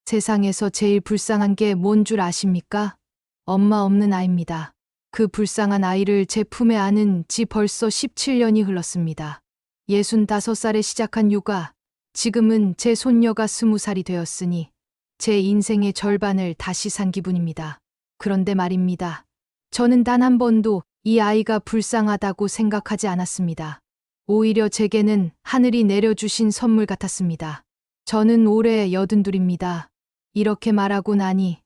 세상에서 제일 불쌍한 게 뭔 줄 아십니까? 엄마 없는 아이입니다. 그 불쌍한 아이를 제 품에 안은 지 벌써 17년이 흘렀습니다. 65살에 시작한 육아, 지금은 제 손녀가 20살이 되었으니 제 인생의 절반을 다시 산 기분입니다. 그런데 말입니다. 저는 단 한 번도 이 아이가 불쌍하다고 생각하지 않았습니다. 오히려 제게는 하늘이 내려주신 선물 같았습니다. 저는 올해 82입니다. 이렇게 말하고 나니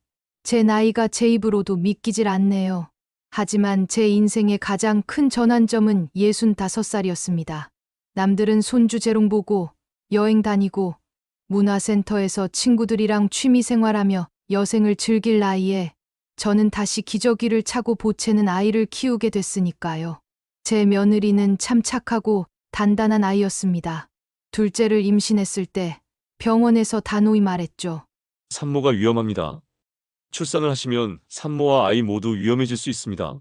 제 나이가 제 입으로도 믿기질 않네요. 하지만 제 인생의 가장 큰 전환점은 65살이었습니다. 남들은 손주 재롱 보고 여행 다니고 문화센터에서 친구들이랑 취미생활하며 여생을 즐길 나이에 저는 다시 기저귀를 차고 보채는 아이를 키우게 됐으니까요. 제 며느리는 참 착하고 단단한 아이였습니다. 둘째를 임신했을 때 병원에서 단호히 말했죠. 산모가 위험합니다. 출산을 하시면 산모와 아이 모두 위험해질 수 있습니다.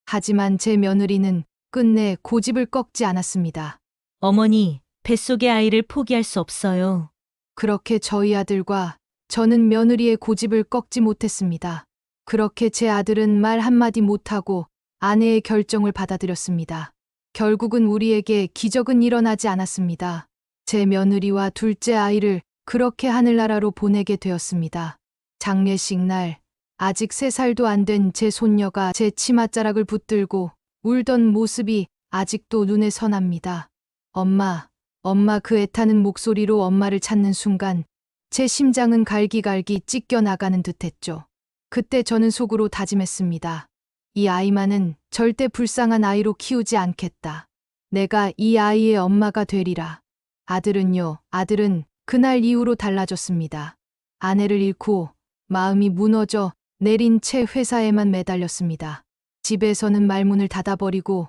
하지만 제 며느리는 끝내 고집을 꺾지 않았습니다. 어머니, 뱃속의 아이를 포기할 수 없어요. 그렇게 저희 아들과 저는 며느리의 고집을 꺾지 못했습니다. 그렇게 제 아들은 말 한마디 못하고 아내의 결정을 받아들였습니다. 결국은 우리에게 기적은 일어나지 않았습니다. 제 며느리와 둘째 아이를 그렇게 하늘나라로 보내게 되었습니다. 장례식 날, 아직 3살도 안 된 제 손녀가 제 치맛자락을 붙들고 울던 모습이 아직도 눈에 선합니다. 엄마, 엄마 그 애타는 목소리로 엄마를 찾는 순간 제 심장은 갈기갈기 찢겨 나가는 듯했죠. 그때 저는 속으로 다짐했습니다. 이 아이만은 절대 불쌍한 아이로 키우지 않겠다. 내가 이 아이의 엄마가 되리라. 아들은요, 아들은 그날 이후로 달라졌습니다. 아내를 잃고 마음이 무너져 내린 채 회사에만 매달렸습니다. 집에서는 말문을 닫아버리고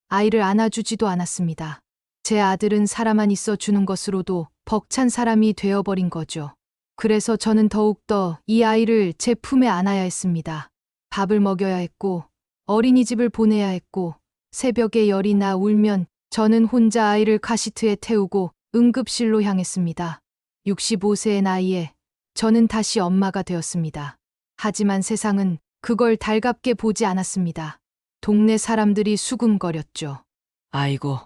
아이를 안아주지도 않았습니다. 제 아들은 살아만 있어 주는 것으로도 벅찬 사람이 되어버린 거죠. 그래서 저는 더욱더 이 아이를 제 품에 안아야 했습니다. 밥을 먹여야 했고, 어린이집을 보내야 했고, 새벽에 열이 나 울면 저는 혼자 아이를 카시트에 태우고 응급실로 향했습니다. 65세의 나이에 저는 다시 엄마가 되었습니다. 하지만 세상은 그걸 달갑게 보지 않았습니다. 동네 사람들이 수군거렸죠. 아이고,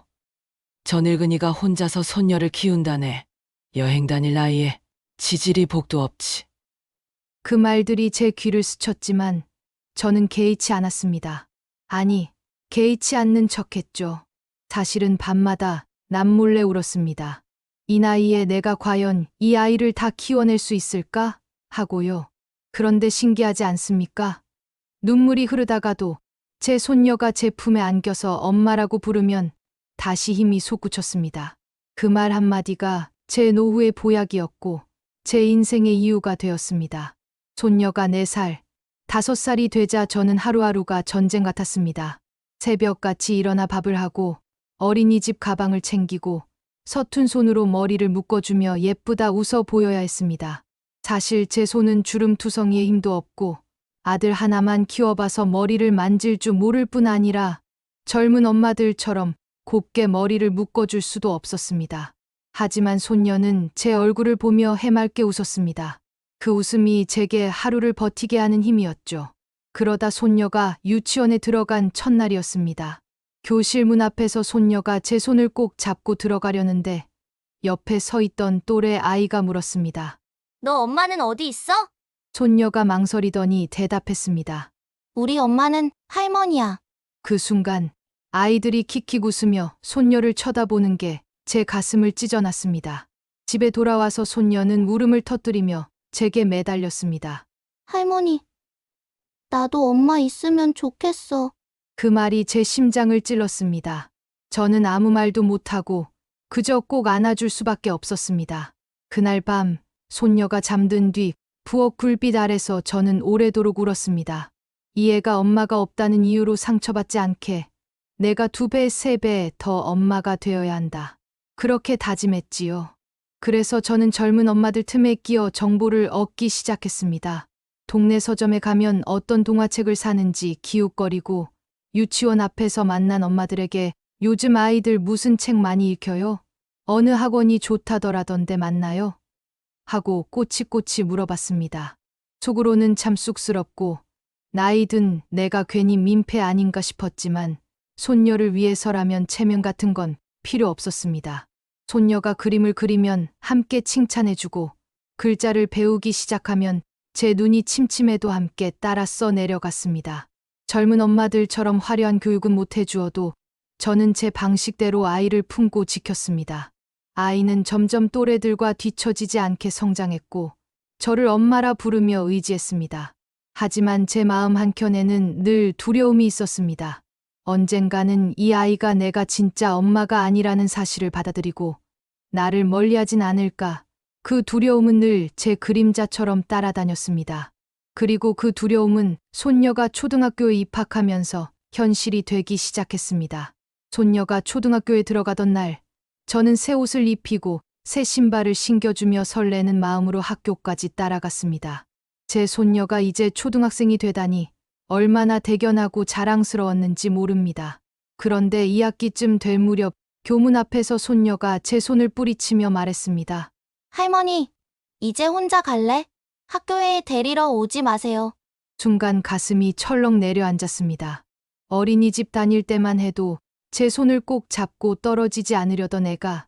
저 늙은이가 혼자서 손녀를 키운다네. 여행 다닐 나이에 지질이 복도 없지. 그 말들이 제 귀를 스쳤지만 저는 개의치 않았습니다. 아니, 개의치 않는 척했죠. 사실은 밤마다 남몰래 울었습니다. 이 나이에 내가 과연 이 아이를 다 키워낼 수 있을까? 하고요. 그런데 신기하지 않습니까? 눈물이 흐르다가도 제 손녀가 제 품에 안겨서 엄마라고 부르면 다시 힘이 솟구쳤습니다. 그 말 한마디가 제 노후의 보약이었고 제 인생의 이유가 되었습니다. 손녀가 4살, 5살이 되자 저는 하루하루가 전쟁 같았습니다. 새벽같이 일어나 밥을 하고 어린이집 가방을 챙기고 서툰 손으로 머리를 묶어주며 예쁘다 웃어 보여야 했습니다. 사실 제 손은 주름투성이에 힘도 없고 아들 하나만 키워봐서 머리를 만질 줄 모를 뿐 아니라 젊은 엄마들처럼 곱게 머리를 묶어줄 수도 없었습니다. 하지만 손녀는 제 얼굴을 보며 해맑게 웃었습니다. 그 웃음이 제게 하루를 버티게 하는 힘이었죠. 그러다 손녀가 유치원에 들어간 첫날이었습니다. 교실 문 앞에서 손녀가 제 손을 꼭 잡고 들어가려는데 옆에 서 있던 또래 아이가 물었습니다. 너 엄마는 어디 있어? 손녀가 망설이더니 대답했습니다. 우리 엄마는 할머니야. 그 순간 아이들이 킥킥 웃으며 손녀를 쳐다보는 게 제 가슴을 찢어놨습니다. 집에 돌아와서 손녀는 울음을 터뜨리며 제게 매달렸습니다. 할머니, 나도 엄마 있으면 좋겠어. 그 말이 제 심장을 찔렀습니다. 저는 아무 말도 못하고 그저 꼭 안아줄 수밖에 없었습니다. 그날 밤 손녀가 잠든 뒤 부엌 불빛 아래서 저는 오래도록 울었습니다. 이 애가 엄마가 없다는 이유로 상처받지 않게 내가 2배, 3배 더 엄마가 되어야 한다. 그렇게 다짐했지요. 그래서 저는 젊은 엄마들 틈에 끼어 정보를 얻기 시작했습니다. 동네 서점에 가면 어떤 동화책을 사는지 기웃거리고 유치원 앞에서 만난 엄마들에게 요즘 아이들 무슨 책 많이 읽혀요? 어느 학원이 좋다더라던데 맞나요? 하고 꼬치꼬치 물어봤습니다. 속으로는 참 쑥스럽고 나이 든 내가 괜히 민폐 아닌가 싶었지만 손녀를 위해서라면 체면 같은 건 필요 없었습니다. 손녀가 그림을 그리면 함께 칭찬해주고 글자를 배우기 시작하면 제 눈이 침침해도 함께 따라 써 내려갔습니다. 젊은 엄마들처럼 화려한 교육은 못 해주어도 저는 제 방식대로 아이를 품고 지켰습니다. 아이는 점점 또래들과 뒤처지지 않게 성장했고 저를 엄마라 부르며 의지했습니다. 하지만 제 마음 한켠에는 늘 두려움이 있었습니다. 언젠가는 이 아이가 내가 진짜 엄마가 아니라는 사실을 받아들이고 나를 멀리하진 않을까. 그 두려움은 늘 제 그림자처럼 따라다녔습니다. 그리고 그 두려움은 손녀가 초등학교에 입학하면서 현실이 되기 시작했습니다. 손녀가 초등학교에 들어가던 날, 저는 새 옷을 입히고 새 신발을 신겨주며 설레는 마음으로 학교까지 따라갔습니다. 제 손녀가 이제 초등학생이 되다니 얼마나 대견하고 자랑스러웠는지 모릅니다. 그런데 2학기쯤 될 무렵 교문 앞에서 손녀가 제 손을 뿌리치며 말했습니다. 할머니, 이제 혼자 갈래? 학교에 데리러 오지 마세요. 순간 가슴이 철렁 내려앉았습니다. 어린이집 다닐 때만 해도 제 손을 꼭 잡고 떨어지지 않으려던 애가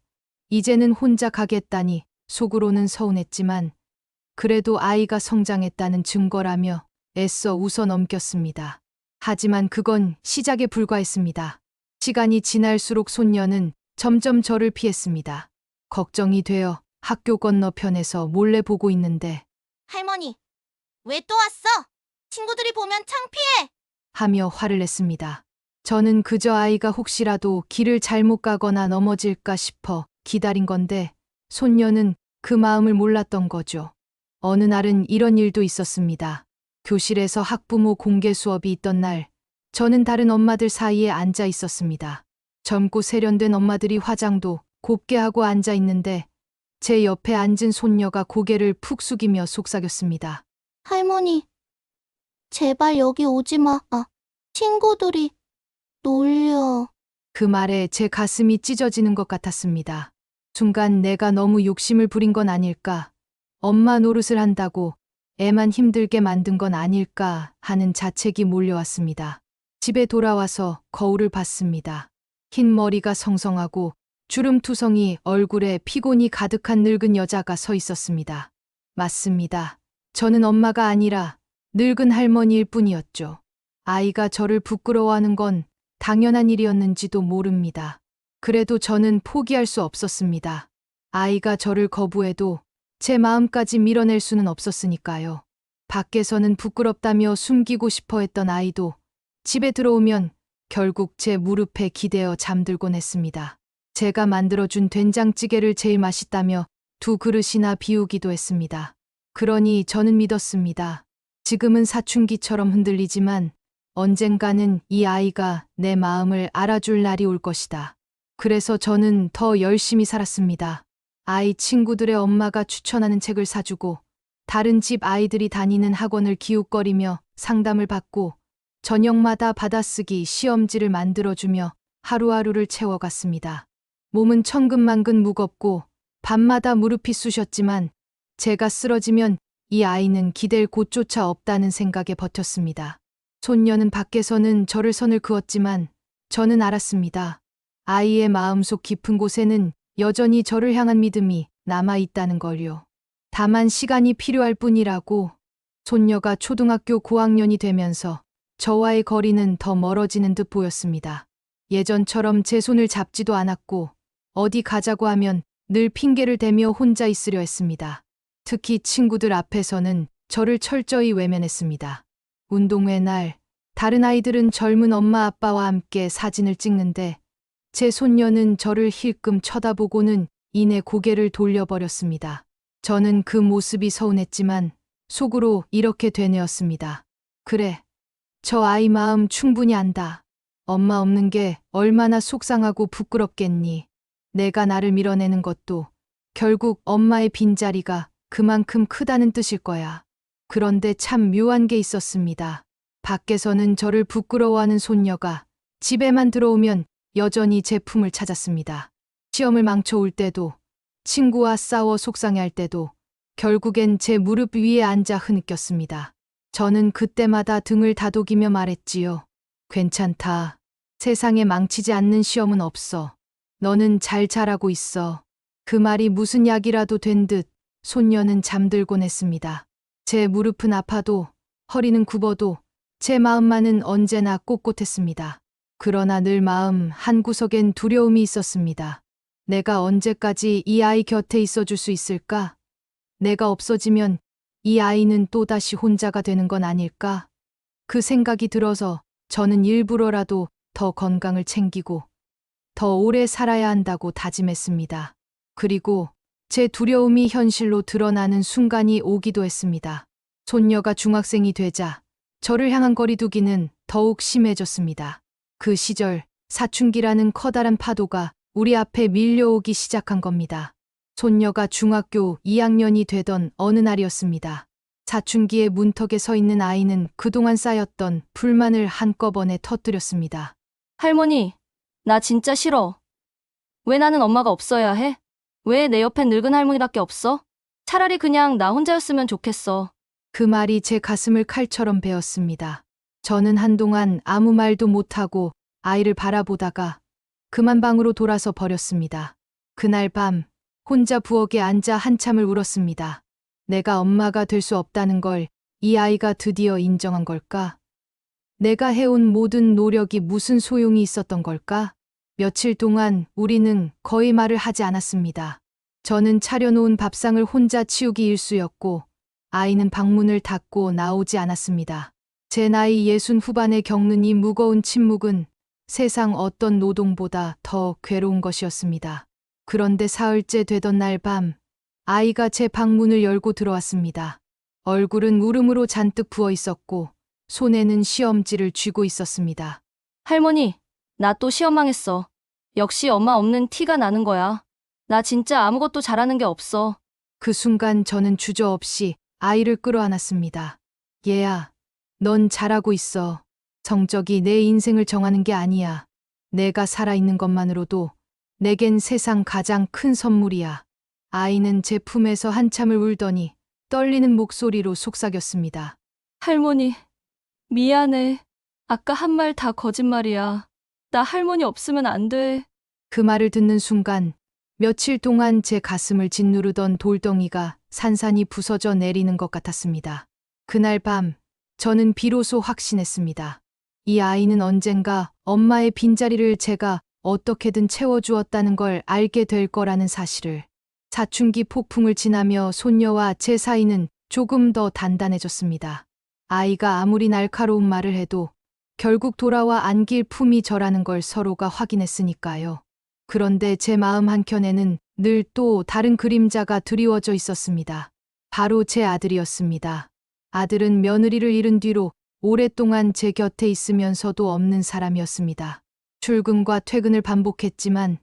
이제는 혼자 가겠다니 속으로는 서운했지만 그래도 아이가 성장했다는 증거라며 애써 웃어 넘겼습니다. 하지만 그건 시작에 불과했습니다. 시간이 지날수록 손녀는 점점 저를 피했습니다. 걱정이 되어 학교 건너편에서 몰래 보고 있는데 할머니, 왜 또 왔어? 친구들이 보면 창피해. 하며 화를 냈습니다. 저는 그저 아이가 혹시라도 길을 잘못 가거나 넘어질까 싶어 기다린 건데 손녀는 그 마음을 몰랐던 거죠. 어느 날은 이런 일도 있었습니다. 교실에서 학부모 공개 수업이 있던 날, 저는 다른 엄마들 사이에 앉아 있었습니다. 젊고 세련된 엄마들이 화장도 곱게 하고 앉아 있는데 제 옆에 앉은 손녀가 고개를 푹 숙이며 속삭였습니다. 할머니, 제발 여기 오지 마. 친구들이 놀려. 그 말에 제 가슴이 찢어지는 것 같았습니다. 순간 내가 너무 욕심을 부린 건 아닐까, 엄마 노릇을 한다고 애만 힘들게 만든 건 아닐까 하는 자책이 몰려왔습니다. 집에 돌아와서 거울을 봤습니다. 흰 머리가 성성하고 주름투성이 얼굴에 피곤이 가득한 늙은 여자가 서 있었습니다. 맞습니다. 저는 엄마가 아니라 늙은 할머니일 뿐이었죠. 아이가 저를 부끄러워하는 건 당연한 일이었는지도 모릅니다. 그래도 저는 포기할 수 없었습니다. 아이가 저를 거부해도 제 마음까지 밀어낼 수는 없었으니까요. 밖에서는 부끄럽다며 숨기고 싶어 했던 아이도 집에 들어오면 결국 제 무릎에 기대어 잠들곤 했습니다. 제가 만들어준 된장찌개를 제일 맛있다며 2그릇이나 비우기도 했습니다. 그러니 저는 믿었습니다. 지금은 사춘기처럼 흔들리지만 언젠가는 이 아이가 내 마음을 알아줄 날이 올 것이다. 그래서 저는 더 열심히 살았습니다. 아이 친구들의 엄마가 추천하는 책을 사주고 다른 집 아이들이 다니는 학원을 기웃거리며 상담을 받고 저녁마다 받아쓰기 시험지를 만들어주며 하루하루를 채워갔습니다. 몸은 천근만근 무겁고 밤마다 무릎이 쑤셨지만 제가 쓰러지면 이 아이는 기댈 곳조차 없다는 생각에 버텼습니다. 손녀는 밖에서는 저를 선을 그었지만 저는 알았습니다. 아이의 마음속 깊은 곳에는 여전히 저를 향한 믿음이 남아있다는 걸요. 다만 시간이 필요할 뿐이라고. 손녀가 초등학교 고학년이 되면서 저와의 거리는 더 멀어지는 듯 보였습니다. 예전처럼 제 손을 잡지도 않았고 어디 가자고 하면 늘 핑계를 대며 혼자 있으려 했습니다. 특히 친구들 앞에서는 저를 철저히 외면했습니다. 운동회 날 다른 아이들은 젊은 엄마 아빠와 함께 사진을 찍는데 제 손녀는 저를 힐끔 쳐다보고는 이내 고개를 돌려버렸습니다. 저는 그 모습이 서운했지만 속으로 이렇게 되뇌었습니다. 그래, 저 아이 마음 충분히 안다. 엄마 없는 게 얼마나 속상하고 부끄럽겠니. 내가 나를 밀어내는 것도 결국 엄마의 빈자리가 그만큼 크다는 뜻일 거야. 그런데 참 묘한 게 있었습니다. 밖에서는 저를 부끄러워하는 손녀가 집에만 들어오면 여전히 제 품을 찾았습니다. 시험을 망쳐올 때도, 친구와 싸워 속상해할 때도, 결국엔 제 무릎 위에 앉아 흐느꼈습니다. 저는 그때마다 등을 다독이며 말했지요. 괜찮다. 세상에 망치지 않는 시험은 없어. 너는 잘 자라고 있어. 그 말이 무슨 약이라도 된 듯 손녀는 잠들곤 했습니다. 제 무릎은 아파도 허리는 굽어도 제 마음만은 언제나 꼿꼿했습니다. 그러나 늘 마음 한구석엔 두려움이 있었습니다. 내가 언제까지 이 아이 곁에 있어줄 수 있을까? 내가 없어지면 이 아이는 또다시 혼자가 되는 건 아닐까? 그 생각이 들어서 저는 일부러라도 더 건강을 챙기고 더 오래 살아야 한다고 다짐했습니다. 그리고 제 두려움이 현실로 드러나는 순간이 오기도 했습니다. 손녀가 중학생이 되자 저를 향한 거리두기는 더욱 심해졌습니다. 그 시절 사춘기라는 커다란 파도가 우리 앞에 밀려오기 시작한 겁니다. 손녀가 중학교 2학년이 되던 어느 날이었습니다. 사춘기의 문턱에 서 있는 아이는 그동안 쌓였던 불만을 한꺼번에 터뜨렸습니다. 할머니, 나 진짜 싫어. 왜 나는 엄마가 없어야 해? 왜 내 옆엔 늙은 할머니밖에 없어? 차라리 그냥 나 혼자였으면 좋겠어. 그 말이 제 가슴을 칼처럼 베었습니다. 저는 한동안 아무 말도 못하고 아이를 바라보다가 그만 방으로 돌아서 버렸습니다. 그날 밤 혼자 부엌에 앉아 한참을 울었습니다. 내가 엄마가 될 수 없다는 걸 이 아이가 드디어 인정한 걸까? 내가 해온 모든 노력이 무슨 소용이 있었던 걸까? 며칠 동안 우리는 거의 말을 하지 않았습니다. 저는 차려놓은 밥상을 혼자 치우기 일쑤였고 아이는 방문을 닫고 나오지 않았습니다. 제 나이 60 후반에 겪는 이 무거운 침묵은 세상 어떤 노동보다 더 괴로운 것이었습니다. 그런데 사흘째 되던 날 밤 아이가 제 방문을 열고 들어왔습니다. 얼굴은 울음으로 잔뜩 부어 있었고 손에는 시험지를 쥐고 있었습니다. 할머니, 나 또 시험 망했어. 역시 엄마 없는 티가 나는 거야. 나 진짜 아무것도 잘하는 게 없어. 그 순간 저는 주저없이 아이를 끌어안았습니다. 얘야, 넌 잘하고 있어. 성적이 내 인생을 정하는 게 아니야. 내가 살아있는 것만으로도 내겐 세상 가장 큰 선물이야. 아이는 제 품에서 한참을 울더니 떨리는 목소리로 속삭였습니다. 할머니, 미안해. 아까 한 말 다 거짓말이야. 나 할머니 없으면 안 돼. 그 말을 듣는 순간 며칠 동안 제 가슴을 짓누르던 돌덩이가 산산이 부서져 내리는 것 같았습니다. 그날 밤 저는 비로소 확신했습니다. 이 아이는 언젠가 엄마의 빈자리를 제가 어떻게든 채워주었다는 걸 알게 될 거라는 사실을. 사춘기 폭풍을 지나며 손녀와 제 사이는 조금 더 단단해졌습니다. 아이가 아무리 날카로운 말을 해도 결국 돌아와 안길 품이 저라는 걸 서로가 확인했으니까요. 그런데 제 마음 한켠에는 늘 또 다른 그림자가 드리워져 있었습니다. 바로 제 아들이었습니다. 아들은 며느리를 잃은 뒤로 오랫동안 제 곁에 있으면서도 없는 사람이었습니다. 출근과 퇴근을 반복했지만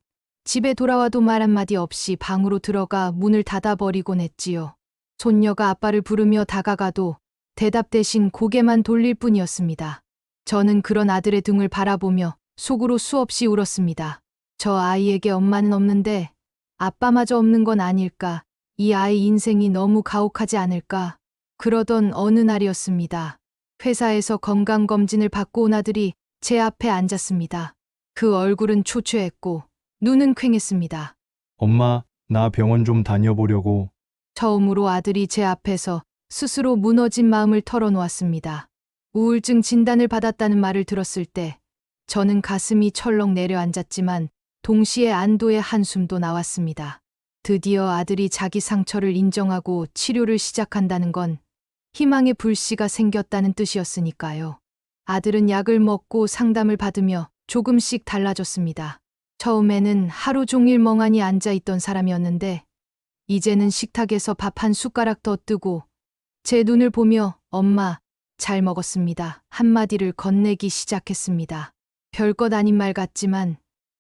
집에 돌아와도 말 한마디 없이 방으로 들어가 문을 닫아버리곤 했지요. 손녀가 아빠를 부르며 다가가도 대답 대신 고개만 돌릴 뿐이었습니다. 저는 그런 아들의 등을 바라보며 속으로 수없이 울었습니다. 저 아이에게 엄마는 없는데 아빠마저 없는 건 아닐까? 이 아이 인생이 너무 가혹하지 않을까? 그러던 어느 날이었습니다. 회사에서 건강검진을 받고 온 아들이 제 앞에 앉았습니다. 그 얼굴은 초췌했고 눈은 퀭했습니다. 엄마, 나 병원 좀 다녀보려고. 처음으로 아들이 제 앞에서 스스로 무너진 마음을 털어놓았습니다. 우울증 진단을 받았다는 말을 들었을 때 저는 가슴이 철렁 내려앉았지만 동시에 안도의 한숨도 나왔습니다. 드디어 아들이 자기 상처를 인정하고 치료를 시작한다는 건 희망의 불씨가 생겼다는 뜻이었으니까요. 아들은 약을 먹고 상담을 받으며 조금씩 달라졌습니다. 처음에는 하루 종일 멍하니 앉아있던 사람이었는데 이제는 식탁에서 밥 한 숟가락 더 뜨고 제 눈을 보며 엄마, 잘 먹었습니다. 한마디를 건네기 시작했습니다. 별것 아닌 말 같지만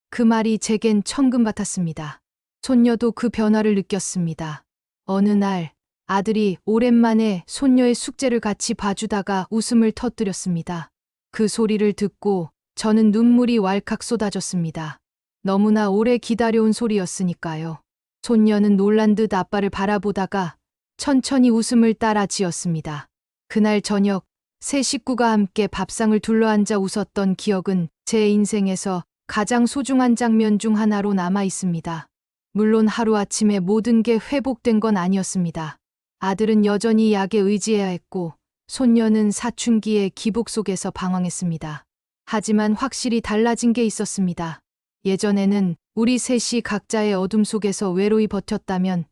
그 말이 제겐 천금 같았습니다. 손녀도 그 변화를 느꼈습니다. 어느 날 아들이 오랜만에 손녀의 숙제를 같이 봐주다가 웃음을 터뜨렸습니다. 그 소리를 듣고 저는 눈물이 왈칵 쏟아졌습니다. 너무나 오래 기다려온 소리였으니까요. 손녀는 놀란 듯 아빠를 바라보다가 천천히 웃음을 따라 지었습니다. 그날 저녁 세 식구가 함께 밥상을 둘러앉아 웃었던 기억은 제 인생에서 가장 소중한 장면 중 하나로 남아 있습니다. 물론 하루아침에 모든 게 회복된 건 아니었습니다. 아들은 여전히 약에 의지해야 했고 손녀는 사춘기의 기복 속에서 방황했습니다. 하지만 확실히 달라진 게 있었습니다. 예전에는 우리 셋이 각자의 어둠 속에서 외로이 버텼다면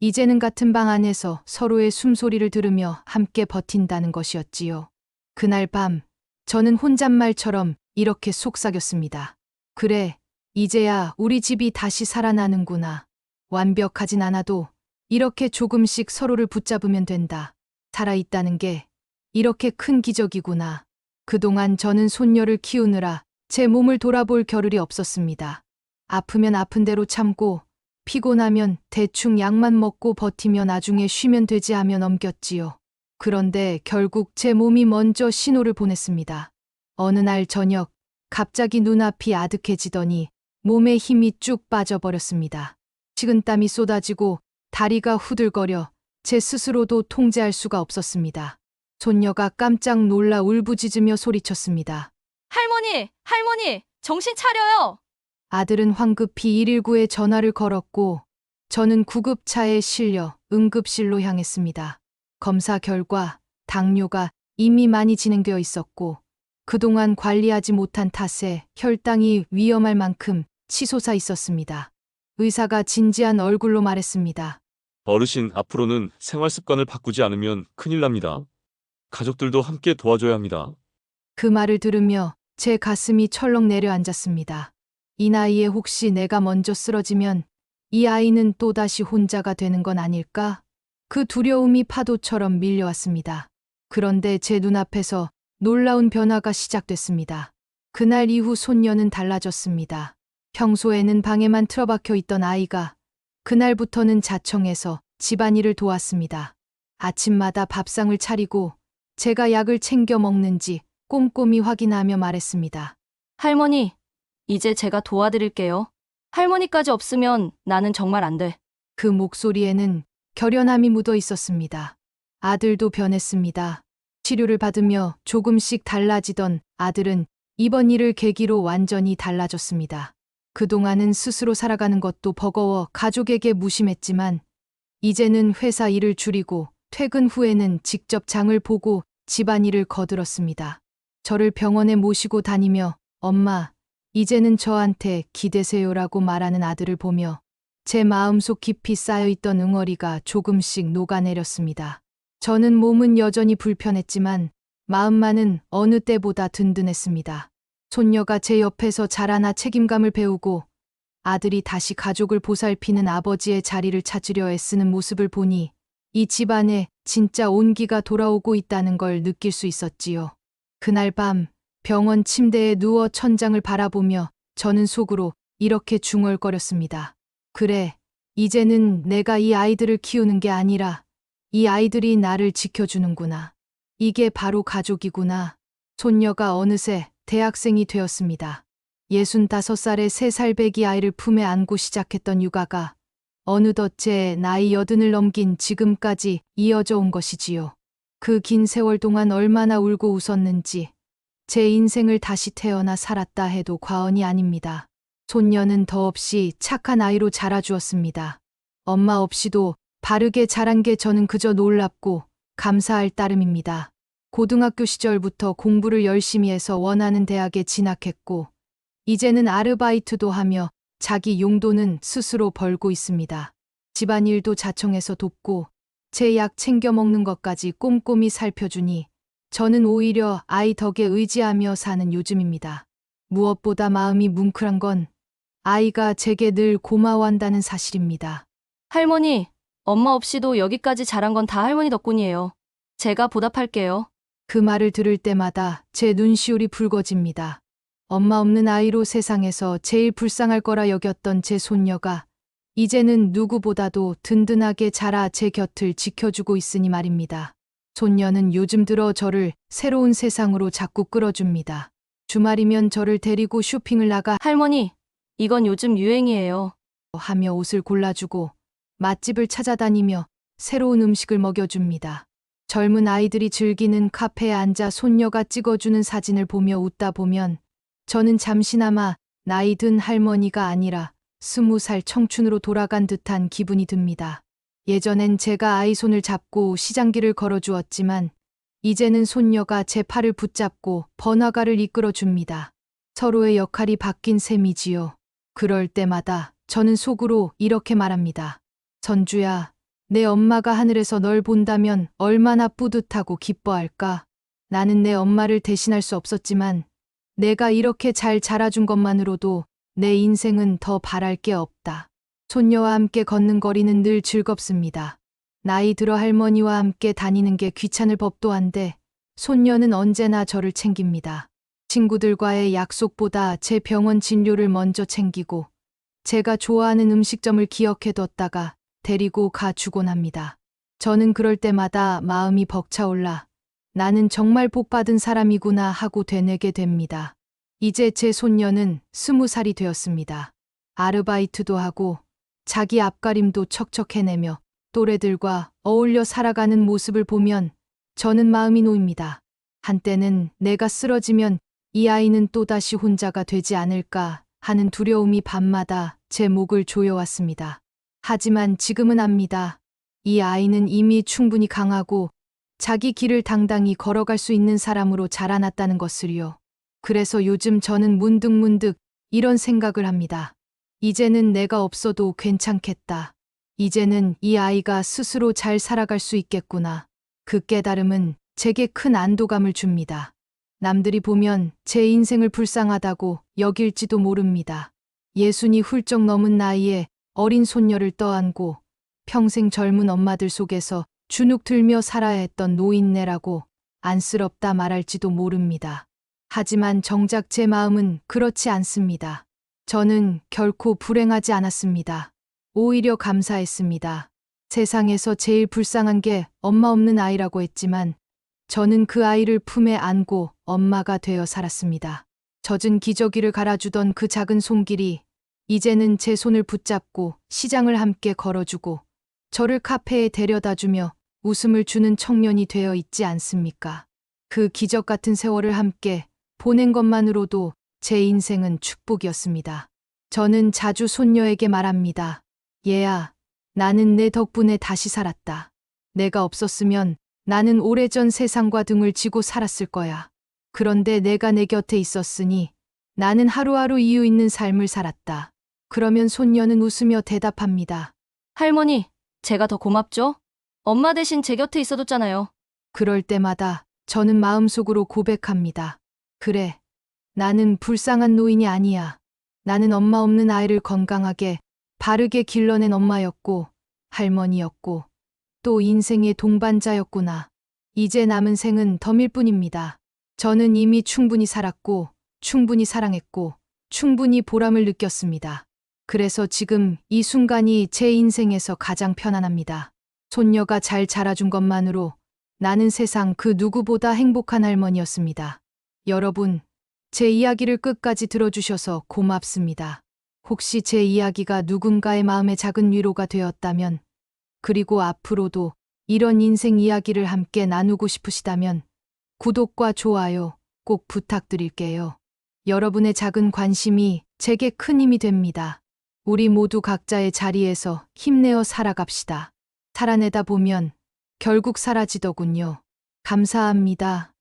이제는 같은 방 안에서 서로의 숨소리를 들으며 함께 버틴다는 것이었지요. 그날 밤 저는 혼잣말처럼 이렇게 속삭였습니다. 그래, 이제야 우리 집이 다시 살아나는구나. 완벽하진 않아도 이렇게 조금씩 서로를 붙잡으면 된다. 살아있다는 게 이렇게 큰 기적이구나. 그동안 저는 손녀를 키우느라 제 몸을 돌아볼 겨를이 없었습니다. 아프면 아픈 대로 참고 피곤하면 대충 약만 먹고 버티며 나중에 쉬면 되지 하며 넘겼지요. 그런데 결국 제 몸이 먼저 신호를 보냈습니다. 어느 날 저녁 갑자기 눈앞이 아득해지더니 몸에 힘이 쭉 빠져버렸습니다. 식은땀이 쏟아지고 다리가 후들거려 제 스스로도 통제할 수가 없었습니다. 손녀가 깜짝 놀라 울부짖으며 소리쳤습니다. 할머니, 할머니, 정신 차려요. 아들은 황급히 119에 전화를 걸었고 저는 구급차에 실려 응급실로 향했습니다. 검사 결과 당뇨가 이미 많이 진행되어 있었고 그동안 관리하지 못한 탓에 혈당이 위험할 만큼 치솟아 있었습니다. 의사가 진지한 얼굴로 말했습니다. 어르신, 앞으로는 생활 습관을 바꾸지 않으면 큰일 납니다. 가족들도 함께 도와줘야 합니다. 그 말을 들으며 제 가슴이 철렁 내려앉았습니다. 이 나이에 혹시 내가 먼저 쓰러지면 이 아이는 또다시 혼자가 되는 건 아닐까? 그 두려움이 파도처럼 밀려왔습니다. 그런데 제 눈앞에서 놀라운 변화가 시작됐습니다. 그날 이후 손녀는 달라졌습니다. 평소에는 방에만 틀어박혀 있던 아이가 그날부터는 자청해서 집안일을 도왔습니다. 아침마다 밥상을 차리고 제가 약을 챙겨 먹는지 꼼꼼히 확인하며 말했습니다. 할머니, 이제 제가 도와드릴게요. 할머니까지 없으면 나는 정말 안 돼. 그 목소리에는 결연함이 묻어 있었습니다. 아들도 변했습니다. 치료를 받으며 조금씩 달라지던 아들은 이번 일을 계기로 완전히 달라졌습니다. 그동안은 스스로 살아가는 것도 버거워 가족에게 무심했지만 이제는 회사 일을 줄이고 퇴근 후에는 직접 장을 보고 집안일을 거들었습니다. 저를 병원에 모시고 다니며 엄마, 이제는 저한테 기대세요라고 말하는 아들을 보며 제 마음속 깊이 쌓여있던 응어리가 조금씩 녹아내렸습니다. 저는 몸은 여전히 불편했지만 마음만은 어느 때보다 든든했습니다. 손녀가 제 옆에서 자라나 책임감을 배우고 아들이 다시 가족을 보살피는 아버지의 자리를 찾으려 애쓰는 모습을 보니 이 집안에 진짜 온기가 돌아오고 있다는 걸 느낄 수 있었지요. 그날 밤 병원 침대에 누워 천장을 바라보며 저는 속으로 이렇게 중얼거렸습니다. 그래, 이제는 내가 이 아이들을 키우는 게 아니라 이 아이들이 나를 지켜주는구나. 이게 바로 가족이구나. 손녀가 어느새 대학생이 되었습니다. 65살의 3살 배기 아이를 품에 안고 시작했던 육아가 어느덧 제 나이 80을 넘긴 지금까지 이어져 온 것이지요. 그 긴 세월 동안 얼마나 울고 웃었는지 제 인생을 다시 태어나 살았다 해도 과언이 아닙니다. 손녀는 더없이 착한 아이로 자라주었습니다. 엄마 없이도 바르게 자란 게 저는 그저 놀랍고 감사할 따름입니다. 고등학교 시절부터 공부를 열심히 해서 원하는 대학에 진학했고 이제는 아르바이트도 하며 자기 용돈은 스스로 벌고 있습니다. 집안일도 자청해서 돕고 제 약 챙겨 먹는 것까지 꼼꼼히 살펴주니 저는 오히려 아이 덕에 의지하며 사는 요즘입니다. 무엇보다 마음이 뭉클한 건 아이가 제게 늘 고마워한다는 사실입니다. 할머니, 엄마 없이도 여기까지 자란 건 다 할머니 덕분이에요. 제가 보답할게요. 그 말을 들을 때마다 제 눈시울이 붉어집니다. 엄마 없는 아이로 세상에서 제일 불쌍할 거라 여겼던 제 손녀가 이제는 누구보다도 든든하게 자라 제 곁을 지켜주고 있으니 말입니다. 손녀는 요즘 들어 저를 새로운 세상으로 자꾸 끌어줍니다. 주말이면 저를 데리고 쇼핑을 나가 할머니, 이건 요즘 유행이에요. 하며 옷을 골라주고 맛집을 찾아다니며 새로운 음식을 먹여줍니다. 젊은 아이들이 즐기는 카페에 앉아 손녀가 찍어주는 사진을 보며 웃다 보면 저는 잠시나마 나이 든 할머니가 아니라 20살 청춘으로 돌아간 듯한 기분이 듭니다. 예전엔 제가 아이 손을 잡고 시장길을 걸어주었지만 이제는 손녀가 제 팔을 붙잡고 번화가를 이끌어줍니다. 서로의 역할이 바뀐 셈이지요. 그럴 때마다 저는 속으로 이렇게 말합니다. 선주야, 내 엄마가 하늘에서 널 본다면 얼마나 뿌듯하고 기뻐할까? 나는 내 엄마를 대신할 수 없었지만 내가 이렇게 잘 자라준 것만으로도 내 인생은 더 바랄 게 없다. 손녀와 함께 걷는 거리는 늘 즐겁습니다. 나이 들어 할머니와 함께 다니는 게 귀찮을 법도 한데 손녀는 언제나 저를 챙깁니다. 친구들과의 약속보다 제 병원 진료를 먼저 챙기고 제가 좋아하는 음식점을 기억해뒀다가 데리고 가 주곤 합니다. 저는 그럴 때마다 마음이 벅차올라 나는 정말 복받은 사람이구나 하고 되뇌게 됩니다. 이제 제 손녀는 20살이 되었습니다. 아르바이트도 하고 자기 앞가림도 척척 해내며 또래들과 어울려 살아가는 모습을 보면 저는 마음이 놓입니다. 한때는 내가 쓰러지면 이 아이는 또다시 혼자가 되지 않을까 하는 두려움이 밤마다 제 목을 조여왔습니다. 하지만 지금은 압니다. 이 아이는 이미 충분히 강하고 자기 길을 당당히 걸어갈 수 있는 사람으로 자라났다는 것을요. 그래서 요즘 저는 문득문득 이런 생각을 합니다. 이제는 내가 없어도 괜찮겠다. 이제는 이 아이가 스스로 잘 살아갈 수 있겠구나. 그 깨달음은 제게 큰 안도감을 줍니다. 남들이 보면 제 인생을 불쌍하다고 여길지도 모릅니다. 60이 훌쩍 넘은 나이에 어린 손녀를 떠안고 평생 젊은 엄마들 속에서 주눅 들며 살아야 했던 노인네라고 안쓰럽다 말할지도 모릅니다. 하지만 정작 제 마음은 그렇지 않습니다. 저는 결코 불행하지 않았습니다. 오히려 감사했습니다. 세상에서 제일 불쌍한 게 엄마 없는 아이라고 했지만 저는 그 아이를 품에 안고 엄마가 되어 살았습니다. 젖은 기저귀를 갈아주던 그 작은 손길이 이제는 제 손을 붙잡고 시장을 함께 걸어주고 저를 카페에 데려다주며 웃음을 주는 청년이 되어 있지 않습니까? 그 기적 같은 세월을 함께 보낸 것만으로도 제 인생은 축복이었습니다. 저는 자주 손녀에게 말합니다. 얘야, 나는 내 덕분에 다시 살았다. 내가 없었으면 나는 오래전 세상과 등을 지고 살았을 거야. 그런데 내가 내 곁에 있었으니 나는 하루하루 이유 있는 삶을 살았다. 그러면 손녀는 웃으며 대답합니다. 할머니, 제가 더 고맙죠? 엄마 대신 제 곁에 있어줬잖아요. 그럴 때마다 저는 마음속으로 고백합니다. 그래, 나는 불쌍한 노인이 아니야. 나는 엄마 없는 아이를 건강하게, 바르게 길러낸 엄마였고, 할머니였고, 또 인생의 동반자였구나. 이제 남은 생은 덤일 뿐입니다. 저는 이미 충분히 살았고, 충분히 사랑했고, 충분히 보람을 느꼈습니다. 그래서 지금 이 순간이 제 인생에서 가장 편안합니다. 손녀가 잘 자라준 것만으로 나는 세상 그 누구보다 행복한 할머니였습니다. 여러분, 제 이야기를 끝까지 들어주셔서 고맙습니다. 혹시 제 이야기가 누군가의 마음에 작은 위로가 되었다면, 그리고 앞으로도 이런 인생 이야기를 함께 나누고 싶으시다면 구독과 좋아요 꼭 부탁드릴게요. 여러분의 작은 관심이 제게 큰 힘이 됩니다. 우리 모두 각자의 자리에서 힘내어 살아갑시다. 살아내다 보면 결국 사라지더군요. 감사합니다.